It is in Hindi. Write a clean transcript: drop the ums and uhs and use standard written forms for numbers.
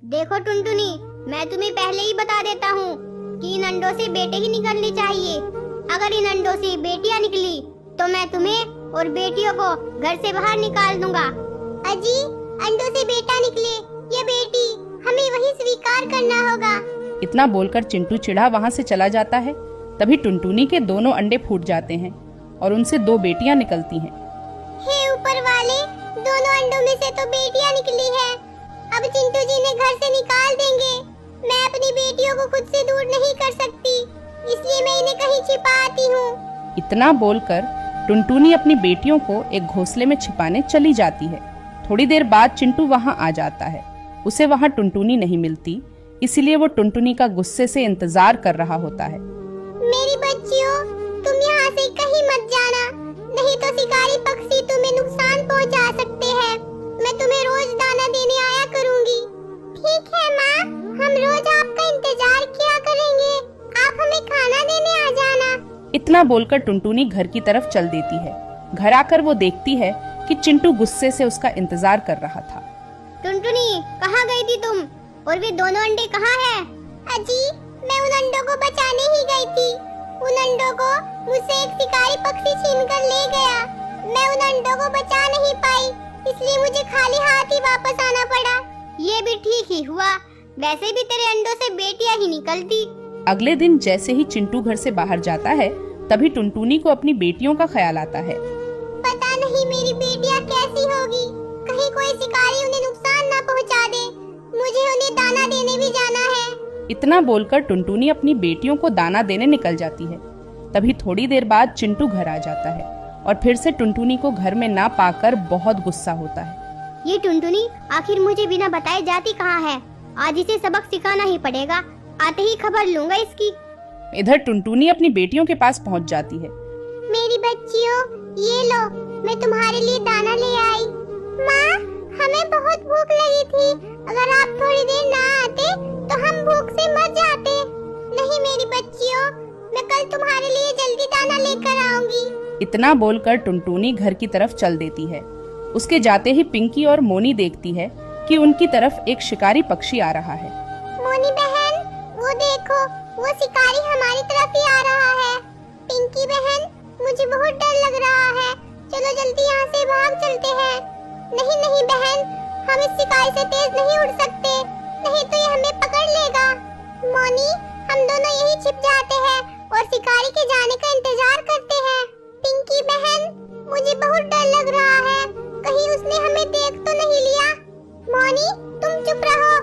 देखो टुनटुनी, मैं तुम्हें पहले ही बता देता हूँ कि इन अंडों से बेटे ही निकलने चाहिए। अगर इन अंडों से बेटियाँ निकली तो मैं तुम्हें और बेटियों को घर से बाहर निकाल दूंगा। अजी, अंडों से बेटा निकले या बेटी, हमें वही स्वीकार करना होगा। इतना बोलकर चिंटू चिढ़ा वहाँ से चला जाता है। तभी टुनटुनी के दोनों अंडे फूट जाते हैं और उनसे 2 बेटियां निकलती हैं। हे ऊपर वाले, दोनों अंडों में से तो बेटियां निकली है। अब चिंटू जी ने घर से निकाल देंगे। मैं अपनी बेटियों को खुद से दूर नहीं कर सकती, इसलिए मैं इन्हें कहीं छिपाती हूँ। इतना बोलकर टुनटुनी अपनी बेटियों को एक घोंसले में छिपाने चली जाती है। थोड़ी देर बाद चिंटू वहाँ आ जाता है। उसे वहाँ टुनटुनी नहीं मिलती, इसलिए वो टुनटुनी का गुस्से से इंतजार कर रहा होता है। मेरी बच्चियों, तुम यहाँ से कहीं मत जाना, नहीं तो शिकारी पक्षी तुम्हें नुकसान पहुँचा सकते हैं। मैं तुम्हें रोज दाना देने आया करूँगी। ठीक है माँ, हम रोज आपका इंतजार किया करेंगे। आप हमें खाना देने आ जाना। इतना बोलकर टुनटुनी घर की तरफ चल देती है। घर आकर वो देखती है कि चिंटू गुस्से से उसका इंतजार कर रहा था। टुनटुनी, कहाँ गई थी तुम? और वे दोनों अंडे कहाँ हैं? अजी, मैं उन अंडों को बचाने ही गई थी। उन अंडों को मुझसे एक शिकारी पक्षी छीनकर ले गया। मैं उन अंडों को बचा नहीं पाई, इसलिए मुझे खाली हाथ ही वापस आना पड़ा। ये भी ठीक ही हुआ, वैसे भी तेरे अंडों से बेटियां ही निकलती। अगले दिन जैसे ही चिंटू घर से बाहर जाता है, तभी टुनटुनी को अपनी बेटियों का ख्याल आता है। पता नहीं मेरी बेटियां कैसी होगी, कहीं कोई शिकारी उन्हें नुकसान ना पहुंचा दे। मुझे उन्हें दाना देने भी जाना है। इतना बोलकर टुनटुनी अपनी बेटियों को दाना देने निकल जाती है। तभी थोड़ी देर बाद चिंटू घर आ जाता है और फिर से टुनटुनी को घर में ना पाकर बहुत गुस्सा होता है। ये टुनटुनी आखिर मुझे बिना बताए जाती कहाँ है? आज इसे सबक सिखाना ही पड़ेगा, आते ही खबर लूंगा इसकी। इधर टुनटुनी अपनी बेटियों के पास पहुंच जाती है। मेरी बच्चियों, ये लो, मैं तुम्हारे लिए दाना ले आई। माँ, हमें बहुत भूख लगी थी, अगर आप थोड़ी देर ना आते तो हम भूख से मर जाते। नहीं मेरी बच्चियों, मैं कल तुम्हारे लिए जल्दी दाना लेकर आऊंगी। इतना बोलकर टुनटुनी घर की तरफ चल देती है। उसके जाते ही पिंकी और मोनी देखती है कि उनकी तरफ एक शिकारी पक्षी आ रहा है। मोनी बहन, वो देखो, वो शिकारी हमारी तरफ ही आ रहा है। पिंकी बहन, मुझे बहुत डर लग रहा है, चलो जल्दी यहाँ से भाग चलते हैं। नहीं नहीं बहन, हम इस शिकारी से तेज नहीं उड़ सकते, नहीं तो ये हमें पकड़ लेगा। मोनी, हम दोनों यहीं छिप जाते हैं और शिकारी के जाने का इंतजार करते हैं। पिंकी बहन, मुझे बहुत डर लग रहा है, कहीं उसने हमें देख तो नहीं लिया। मोनी, तुम चुप रहो,